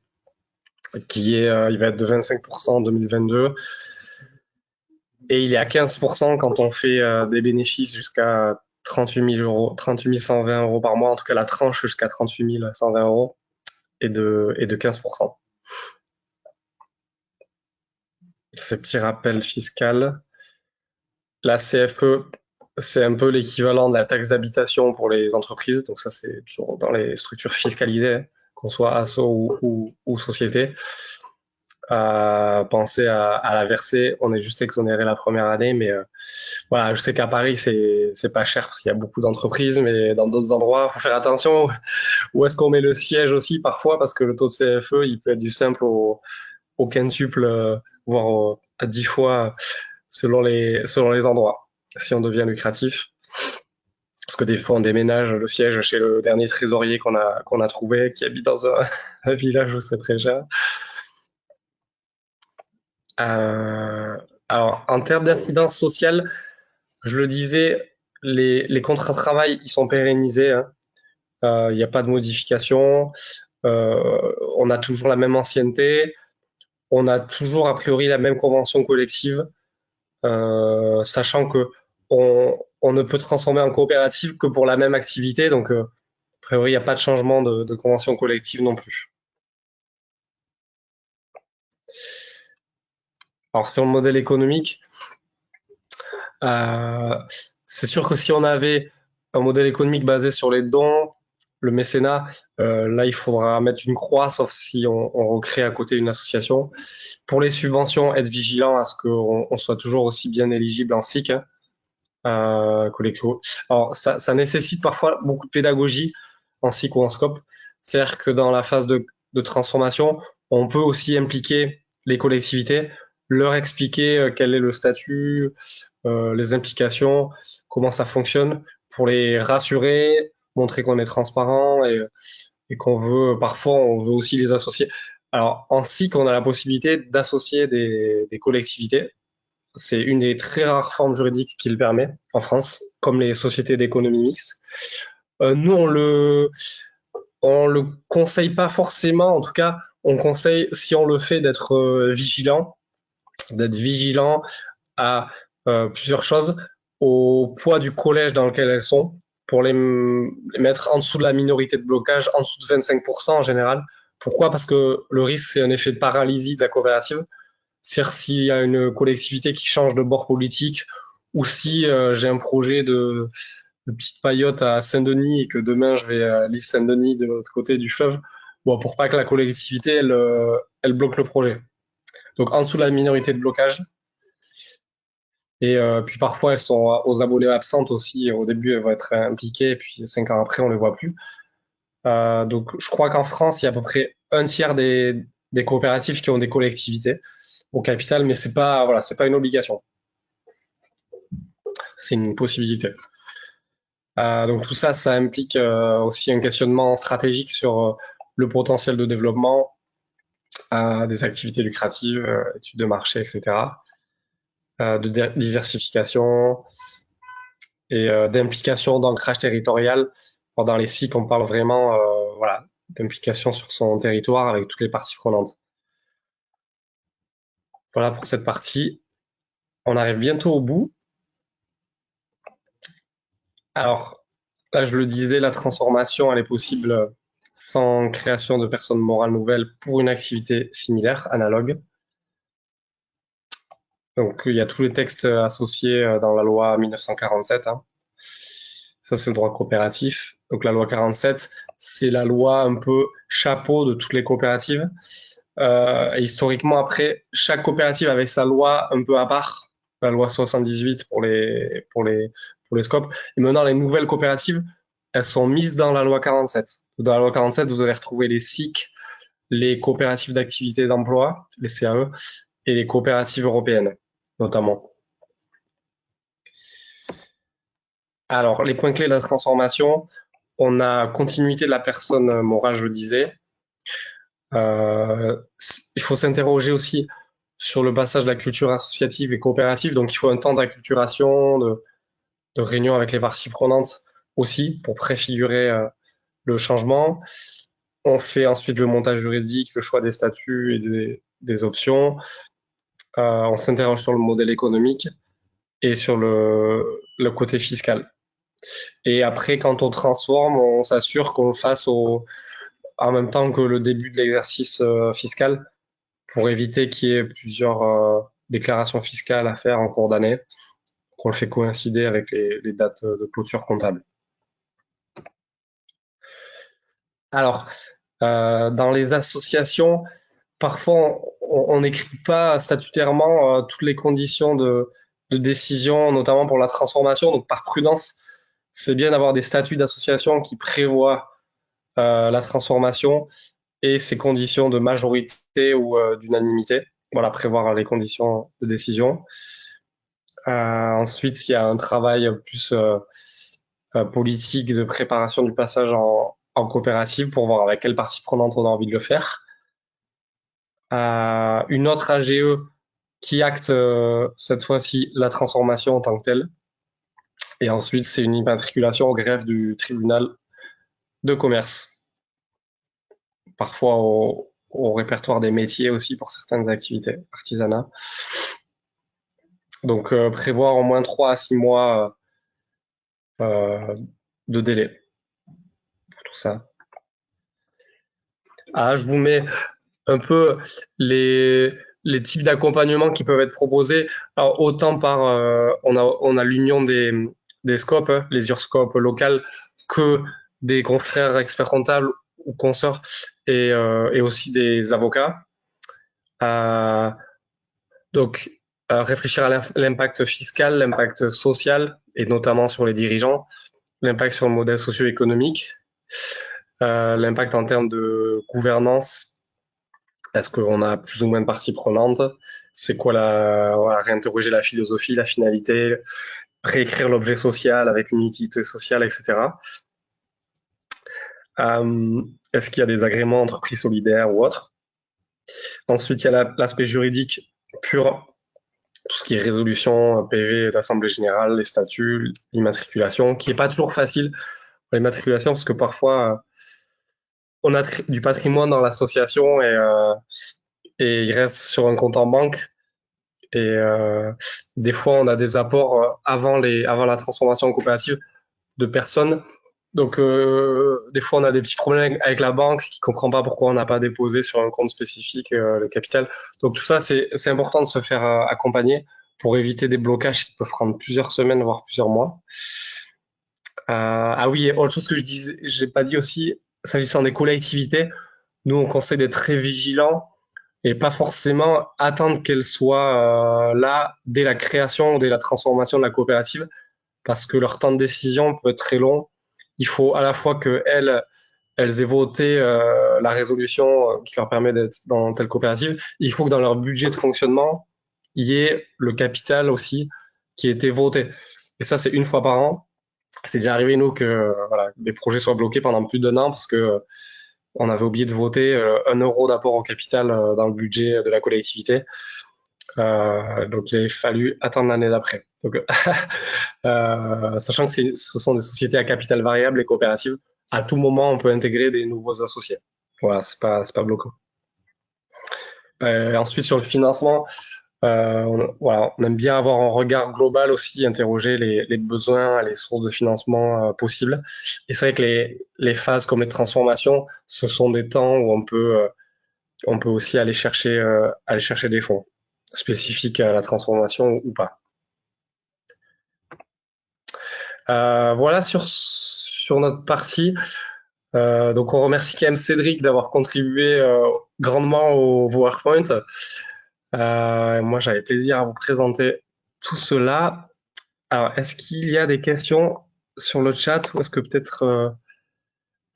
il va être de 25% en 2022 et il est à 15% quand on fait des bénéfices jusqu'à 38 000 euros, 38 120 € par mois, en tout cas la tranche jusqu'à 38 120 € et de 15%. Ces petits rappels fiscaux. La CFE, c'est un peu l'équivalent de la taxe d'habitation pour les entreprises. Donc ça, c'est toujours dans les structures fiscalisées, hein, qu'on soit asso ou société. Pensez à la verser. On est juste exonéré la première année, mais voilà, je sais qu'à Paris, c'est pas cher parce qu'il y a beaucoup d'entreprises, mais dans d'autres endroits, faut faire attention. Où est-ce qu'on met le siège aussi parfois, parce que le taux de CFE, il peut être du simple au quintuple, voire à 10 fois selon les endroits, si on devient lucratif. Parce que des fois, on déménage le siège chez le dernier trésorier qu'on a trouvé, qui habite dans un village où c'est très cher. Euh, alors, en termes d'incidence sociale, je le disais, les contrats de travail, ils sont pérennisés, hein. Il n'y a pas de modification. On a toujours la même ancienneté. On a toujours a priori la même convention collective, sachant que on ne peut transformer en coopérative que pour la même activité. Donc, a priori, il n'y a pas de changement de convention collective non plus. Alors, sur le modèle économique, euh, c'est sûr que si on avait un modèle économique basé sur les dons, le mécénat, là, il faudra mettre une croix, sauf si on recrée à côté une association. Pour les subventions, être vigilant à ce qu'on soit toujours aussi bien éligible en SIC, hein, que les co. Alors, ça nécessite parfois beaucoup de pédagogie en SIC ou en scope. C'est-à-dire que dans la phase de transformation, on peut aussi impliquer les collectivités, leur expliquer quel est le statut, les implications, comment ça fonctionne, pour les rassurer, montrer qu'on est transparent et qu'on veut, parfois, on veut aussi les associer. Alors, en SIC, on a la possibilité d'associer des collectivités. C'est une des très rares formes juridiques qui le permet en France, comme les sociétés d'économie mixte. Nous, on le conseille pas forcément. En tout cas, on conseille, si on le fait, d'être vigilant à plusieurs choses, au poids du collège dans lequel elles sont, pour les mettre en dessous de la minorité de blocage, en dessous de 25% en général. Pourquoi? Parce que le risque, c'est un effet de paralysie de la coopérative. C'est-à-dire s'il y a une collectivité qui change de bord politique ou si j'ai un projet de petite paillote à Saint-Denis et que demain je vais à l'île Saint-Denis de l'autre côté du fleuve, bon, pour pas que la collectivité elle bloque le projet. Donc en dessous de la minorité de blocage. Et puis parfois elles sont aux abonnés absentes aussi. Au début elles vont être impliquées et puis 5 ans après on les voit plus. Donc je crois qu'en France il y a à peu près un tiers des coopératives qui ont des collectivités au capital, mais c'est pas voilà, c'est pas une obligation, c'est une possibilité. Donc tout ça, ça implique aussi un questionnement stratégique sur le potentiel de développement des activités lucratives, études de marché, etc., de diversification et d'implication d'ancrage territorial. Dans les SIC, on parle vraiment voilà, d'implication sur son territoire avec toutes les parties prenantes. Voilà pour cette partie. On arrive bientôt au bout. Alors, là, je le disais, la transformation, elle est possible sans création de personnes morales nouvelles pour une activité similaire, analogue. Donc, il y a tous les textes associés dans la loi 1947, hein. Ça, c'est le droit coopératif. Donc, la loi 47, c'est la loi un peu chapeau de toutes les coopératives. Et historiquement, après, chaque coopérative avait sa loi un peu à part. La loi 78 pour les scopes. Et maintenant, les nouvelles coopératives, elles sont mises dans la loi 47. Dans la loi 47, vous allez retrouver les SIC, les coopératives d'activité d'emploi, les CAE, et les coopératives européennes, notamment. Alors, les points clés de la transformation, on a continuité de la personne morale, je le disais. Il faut s'interroger aussi sur le passage de la culture associative et coopérative. Donc, il faut un temps d'acculturation, de réunion avec les parties prenantes aussi pour préfigurer le changement. On fait ensuite le montage juridique, le choix des statuts et des options. On s'interroge sur le modèle économique et sur le côté fiscal. Et après, quand on transforme, on s'assure qu'on le fasse en même temps que le début de l'exercice fiscal pour éviter qu'il y ait plusieurs déclarations fiscales à faire en cours d'année, qu'on le fait coïncider avec les dates de clôture comptable. Alors, dans les associations, parfois on n'écrit pas statutairement toutes les conditions de décision, notamment pour la transformation. Donc, par prudence, c'est bien d'avoir des statuts d'association qui prévoient la transformation et ses conditions de majorité ou d'unanimité. Voilà, prévoir les conditions de décision. Ensuite, il y a un travail plus politique de préparation du passage en coopérative pour voir avec quelle partie prenante on a envie de le faire. Une autre AGE qui acte cette fois-ci la transformation en tant que telle. Et ensuite, c'est une immatriculation au greffe du tribunal de commerce. Parfois au répertoire des métiers aussi pour certaines activités, artisanat. Donc prévoir au moins 3 à 6 mois de délai pour tout ça. Je vous mets un peu les types d'accompagnement qui peuvent être proposés. Alors, autant par, on a l'union des scopes, hein, les URSCOP locales, que des confrères experts comptables ou consorts et aussi des avocats. Donc, réfléchir à l'impact fiscal, l'impact social, et notamment sur les dirigeants, l'impact sur le modèle socio-économique, l'impact en termes de gouvernance. Est-ce qu'on a plus ou moins de parties prenantes? C'est quoi voilà, réinterroger la philosophie, la finalité, réécrire l'objet social avec une utilité sociale, etc. Est-ce qu'il y a des agréments entreprises solidaires ou autres? Ensuite, il y a l'aspect juridique pur, tout ce qui est résolution, PV d'Assemblée générale, les statuts, l'immatriculation, qui n'est pas toujours facile pour l'immatriculation parce que parfois on a du patrimoine dans l'association et il reste sur un compte en banque. Et des fois, on a des apports avant la transformation en coopérative de personnes. Donc, des fois, on a des petits problèmes avec la banque qui comprend pas pourquoi on n'a pas déposé sur un compte spécifique le capital. Donc, tout ça, c'est important de se faire accompagner pour éviter des blocages qui peuvent prendre plusieurs semaines, voire plusieurs mois. Ah oui, et autre chose que j'ai pas dit aussi, s'agissant des collectivités, nous, on conseille d'être très vigilants et pas forcément attendre qu'elle soit là dès la création ou dès la transformation de la coopérative, parce que leur temps de décision peut être très long. Il faut à la fois qu'elles aient voté la résolution qui leur permet d'être dans telle coopérative, il faut que dans leur budget de fonctionnement, il y ait le capital aussi qui ait été voté. Et ça, c'est une fois par an. C'est déjà arrivé, nous, que voilà, des projets soient bloqués pendant plus d'1 an parce que on avait oublié de voter 1 € d'apport au capital dans le budget de la collectivité. Donc il a fallu attendre l'année d'après. Donc, sachant que ce sont des sociétés à capital variable et coopératives, à tout moment on peut intégrer des nouveaux associés. Voilà, c'est pas bloquant. Ensuite sur le financement, voilà, on aime bien avoir un regard global aussi, interroger les besoins, les sources de financement possibles. Et c'est vrai que les phases comme les transformations, ce sont des temps où on peut aussi aller chercher des fonds spécifiques à la transformation ou pas. Voilà sur notre partie. Donc on remercie quand même Cédric d'avoir contribué grandement au PowerPoint. Moi j'avais plaisir à vous présenter tout cela. Alors est-ce qu'il y a des questions sur le chat ou est-ce que peut-être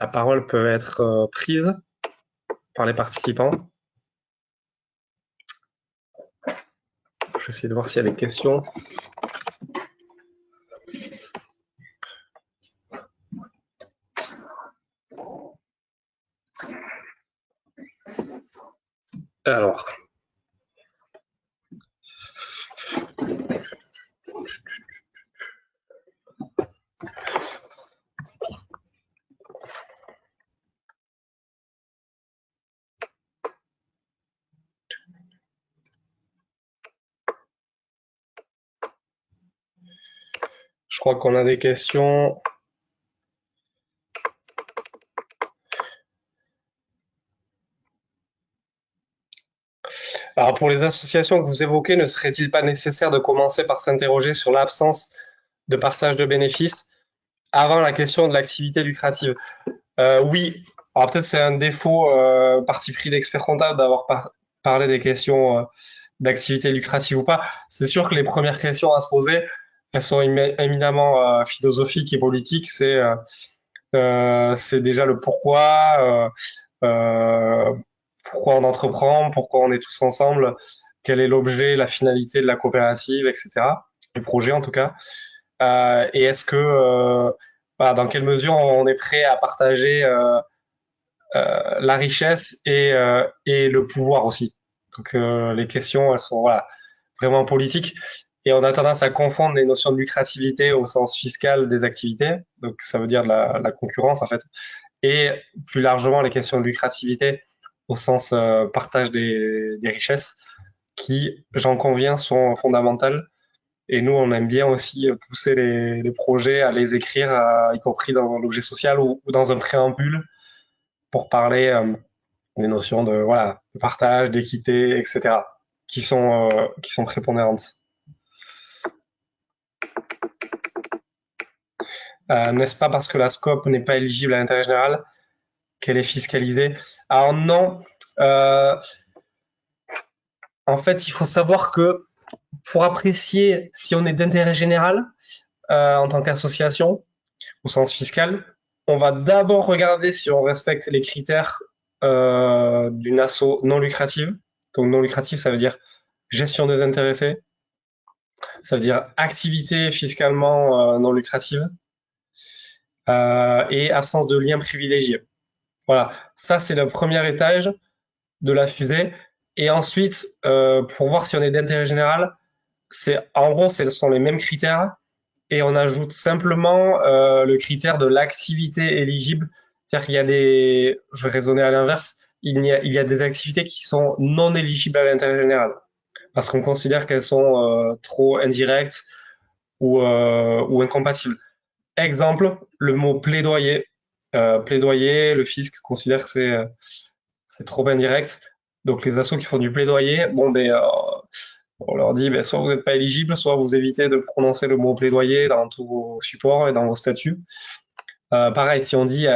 la parole peut être prise par les participants? Je vais essayer de voir s'il y a des questions. Alors, crois qu'on a des questions. Alors, pour les associations que vous évoquez, ne serait-il pas nécessaire de commencer par s'interroger sur l'absence de partage de bénéfices avant la question de l'activité lucrative? Oui. Alors, peut-être c'est un défaut, parti pris d'expert comptable d'avoir parlé des questions d'activité lucrative ou pas. C'est sûr que les premières questions à se poser, elles sont éminemment philosophiques et politiques. C'est déjà le euh, pourquoi on entreprend, pourquoi on est tous ensemble, quel est l'objet, la finalité de la coopérative, etc. Du projet en tout cas. Et est-ce que, voilà, dans quelle mesure on est prêt à partager la richesse et le pouvoir aussi. Donc les questions, elles sont voilà, vraiment politiques. Et on a tendance à confondre les notions de lucrativité au sens fiscal des activités, donc ça veut dire de la concurrence en fait, et plus largement les questions de lucrativité au sens partage des richesses, qui, j'en conviens, sont fondamentales. Et nous, on aime bien aussi pousser les projets à les écrire, y compris dans l'objet social ou dans un préambule, pour parler des notions de, voilà, de partage, d'équité, etc., qui sont prépondérantes. N'est-ce pas parce que la SCOP n'est pas éligible à l'intérêt général qu'elle est fiscalisée? Alors non, euh, en fait, il faut savoir que pour apprécier si on est d'intérêt général en tant qu'association, au sens fiscal, on va d'abord regarder si on respecte les critères d'une asso non lucrative. Donc non lucrative, ça veut dire gestion des intéressés, ça veut dire activité fiscalement non lucrative et absence de lien privilégié. Voilà, ça c'est le premier étage de la fusée. Et ensuite, pour voir si on est d'intérêt général, c'est en gros, ce sont les mêmes critères et on ajoute simplement le critère de l'activité éligible. C'est-à-dire qu'il y a des, je vais raisonner à l'inverse, il y a des activités qui sont non éligibles à l'intérêt général parce qu'on considère qu'elles sont trop indirectes ou incompatibles. Exemple, le mot plaidoyer. Plaidoyer, le fisc considère que c'est trop indirect. Donc les assos qui font du plaidoyer, bon ben on leur dit ben, soit vous n'êtes pas éligible, soit vous évitez de prononcer le mot plaidoyer dans tous vos supports et dans vos statuts. Pareil, si on dit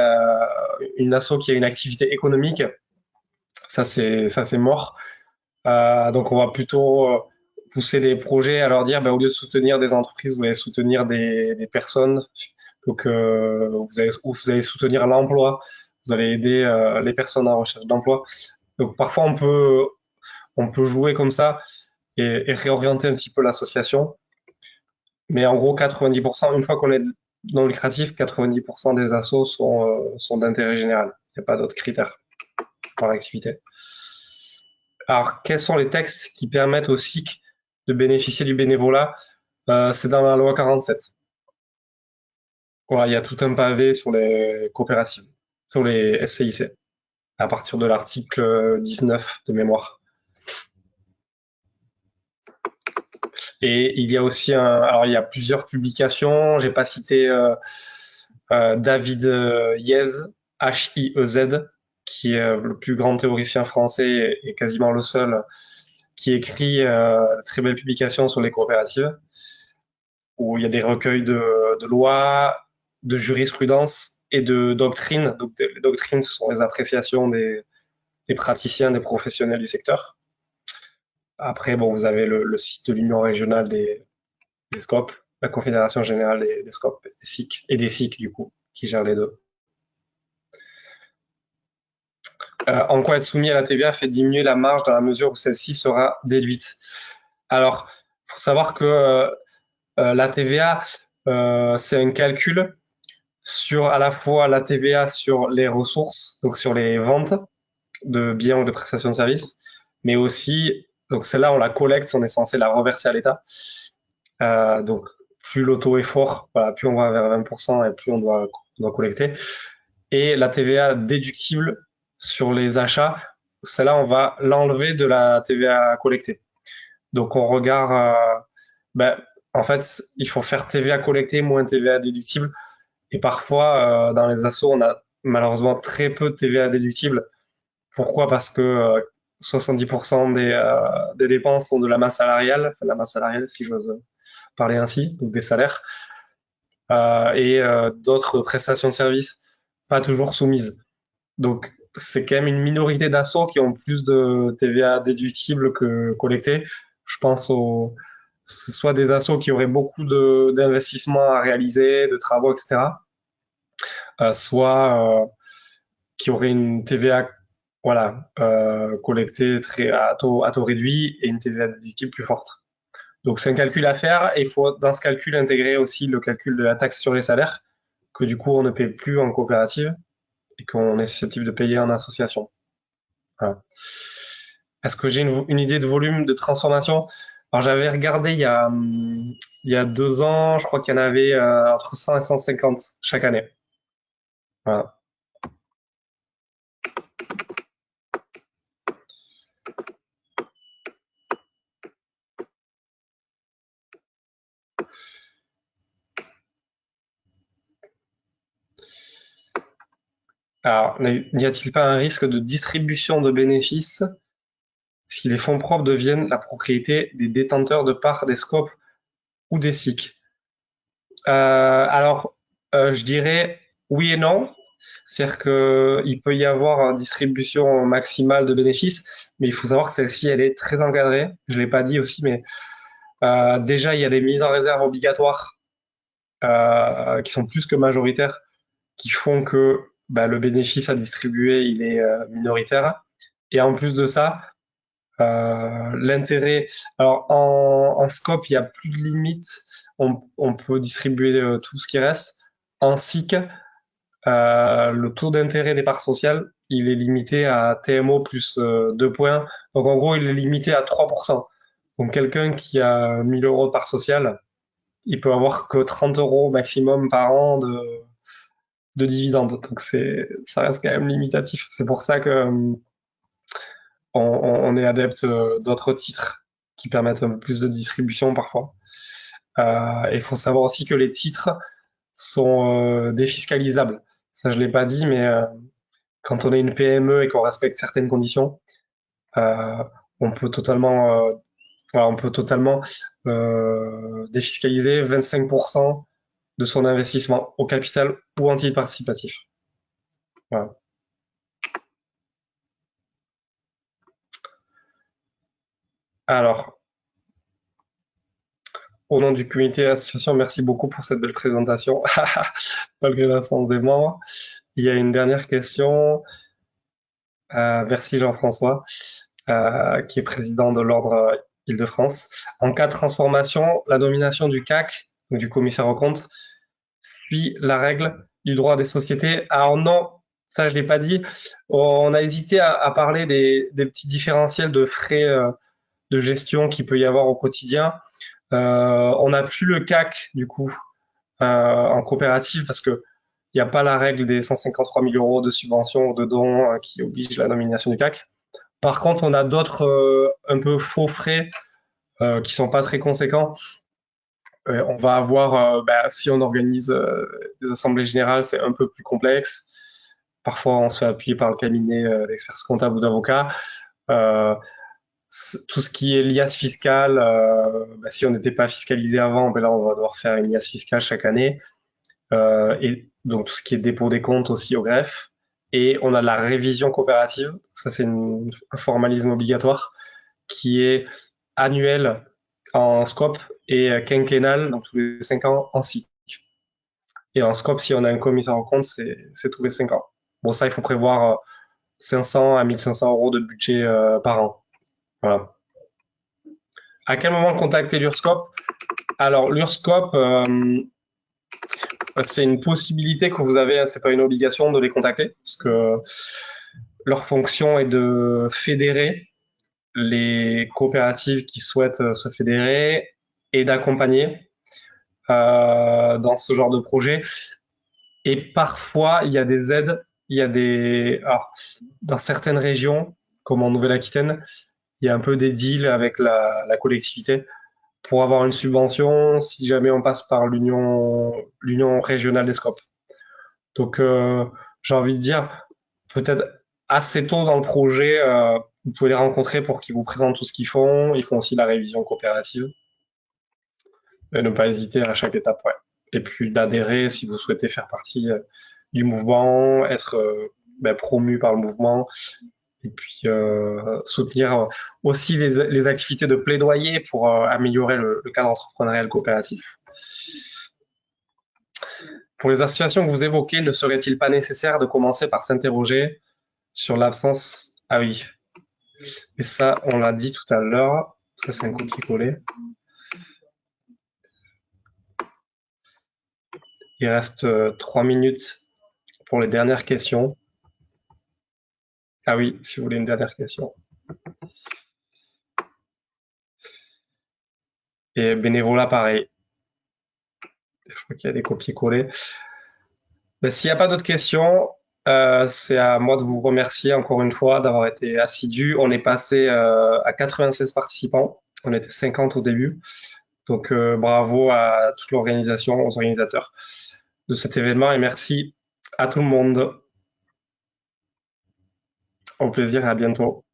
une asso qui a une activité économique, ça c'est mort. Donc on va plutôt pousser les projets à leur dire ben, au lieu de soutenir des entreprises, vous allez soutenir des personnes. Donc vous allez soutenir l'emploi, vous allez aider les personnes en recherche d'emploi. Donc parfois on peut jouer comme ça et réorienter un petit peu l'association. Mais en gros, 90%, une fois qu'on est non lucratif, 90% des assos sont d'intérêt général. Il n'y a pas d'autres critères par l'activité. Alors, quels sont les textes qui permettent au SIC de bénéficier du bénévolat? C'est dans la loi 47. Voilà, il y a tout un pavé sur les coopératives, sur les SCIC, à partir de l'article 19 de mémoire. Et il y a aussi alors il y a plusieurs publications. J'ai pas cité David Hiez, Hiez, qui est le plus grand théoricien français et quasiment le seul qui écrit très belle publication sur les coopératives, où il y a des recueils de lois, de jurisprudence et de doctrines. Donc les doctrines, ce sont les appréciations des praticiens, des professionnels du secteur. Après, bon, vous avez le site de l'Union régionale des SCOP, la Confédération générale des SCOP, des SIC, et des SIC, du coup, qui gèrent les deux. En quoi être soumis à la TVA fait diminuer la marge dans la mesure où celle-ci sera déduite. Alors, il faut savoir que la TVA, c'est un calcul sur à la fois la TVA sur les ressources, donc sur les ventes de biens ou de prestations de services, mais aussi, donc celle-là, on la collecte, on est censé la reverser à l'État. Donc, plus le taux est fort, voilà, plus on va vers 20% et plus on doit collecter. Et la TVA déductible sur les achats, celle-là, on va l'enlever de la TVA collectée. Donc, on regarde, ben, en fait, il faut faire TVA collectée moins TVA déductible. Et parfois, dans les assos, on a malheureusement très peu de TVA déductible. Pourquoi? Parce que 70% des dépenses sont de la masse salariale, enfin, la masse salariale, si j'ose parler ainsi, donc des salaires, et d'autres prestations de services pas toujours soumises. Donc, c'est quand même une minorité d'assos qui ont plus de TVA déductible que collecté. Je pense soit des assos qui auraient beaucoup d'investissements à réaliser, de travaux, etc., soit qui auraient une TVA, voilà, collectée à taux réduit et une TVA déductible plus forte. Donc c'est un calcul à faire et il faut dans ce calcul intégrer aussi le calcul de la taxe sur les salaires que du coup on ne paie plus en coopérative et qu'on est susceptible de payer en association. Voilà. Est-ce que j'ai une idée de volume de transformation? Alors j'avais regardé il y a 2 ans, je crois qu'il y en avait entre 100 et 150 chaque année. Voilà. Alors, n'y a-t-il pas un risque de distribution de bénéfices si les fonds propres deviennent la propriété des détenteurs de parts des scopes ou des SIC? Alors, je dirais oui et non. C'est-à-dire qu'il peut y avoir une distribution maximale de bénéfices, mais il faut savoir que celle-ci, elle est très encadrée. Je l'ai pas dit aussi, mais déjà, il y a des mises en réserve obligatoires qui sont plus que majoritaires, qui font que bah, le bénéfice à distribuer, il est minoritaire. Et en plus de ça, l'intérêt, alors en scope, il n'y a plus de limite. On peut distribuer tout ce qui reste. En SIC, le taux d'intérêt des parts sociales, il est limité à TMO plus 2 points. Donc en gros, il est limité à 3%. Donc quelqu'un qui a 1000 euros de part sociale, il peut avoir que 30 euros maximum par an de dividendes. Donc ça reste quand même limitatif. C'est pour ça que on est adepte d'autres titres qui permettent un peu plus de distribution parfois. Il faut savoir aussi que les titres sont défiscalisables. Ça, je l'ai pas dit, mais quand on est une PME et qu'on respecte certaines conditions, euh, on peut totalement, voilà, on peut totalement défiscaliser 25% de son investissement au capital ou en titre participatif. Voilà. Alors, au nom du comité d'association, merci beaucoup pour cette belle présentation, malgré l'absence des membres. Il y a une dernière question. Merci Jean-François, qui est président de l'Ordre Île-de-France. En cas de transformation, la nomination du CAC, donc du commissaire aux comptes, suit la règle du droit des sociétés. Alors non, ça je l'ai pas dit. On a hésité à parler des petits différentiels de frais de gestion qu'il peut y avoir au quotidien. On n'a plus le CAC du coup en coopérative parce que il n'y a pas la règle des 153 000 euros de subvention ou de dons qui oblige la nomination du CAC. Par contre, on a d'autres un peu faux frais qui sont pas très conséquents. On va avoir, bah, si on organise des assemblées générales, c'est un peu plus complexe. Parfois, on se fait appuyer par le cabinet d'experts comptables ou d'avocats. Euh, tout ce qui est liasse fiscale, bah, si on n'était pas fiscalisé avant, ben là, on va devoir faire une liasse fiscale chaque année. Et donc, tout ce qui est dépôt des comptes aussi au greffe. Et on a la révision coopérative. Ça, c'est un formalisme obligatoire qui est annuel en scope et quinquennal, donc tous les 5 ans en cycle. Et en scope, si on a un commissaire en compte, c'est tous les 5 ans. Bon, ça, il faut prévoir 500 à 1500 euros de budget par an. Voilà. À quel moment contacter l'URSCOP? Alors, l'URSCOP, c'est une possibilité que vous avez, c'est pas une obligation de les contacter, parce que leur fonction est de fédérer les coopératives qui souhaitent se fédérer et d'accompagner dans ce genre de projet. Et parfois, il y a des aides, il y a des... Alors, dans certaines régions, comme en Nouvelle-Aquitaine, il y a un peu des deals avec la collectivité pour avoir une subvention si jamais on passe par l'Union régionale des scopes. Donc, j'ai envie de dire, peut-être assez tôt dans le projet, vous pouvez les rencontrer pour qu'ils vous présentent tout ce qu'ils font. Ils font aussi la révision coopérative. Et ne pas hésiter à chaque étape, ouais. Et puis d'adhérer si vous souhaitez faire partie du mouvement, être promu par le mouvement, et puis soutenir aussi les activités de plaidoyer pour améliorer le cadre entrepreneurial coopératif. Pour les associations que vous évoquez, ne serait-il pas nécessaire de commencer par s'interroger sur l'absence... Ah oui, et ça, on l'a dit tout à l'heure, ça c'est un copier-coller. Il reste 3 minutes pour les dernières questions. Ah oui, si vous voulez une dernière question. Et bénévolat, pareil. Je crois qu'il y a des copier-coller. S'il n'y a pas d'autres questions, c'est à moi de vous remercier encore une fois d'avoir été assidu. On est passé à 96 participants. On était 50 au début. Donc bravo à toute l'organisation, aux organisateurs de cet événement et merci à tout le monde. Au plaisir et à bientôt.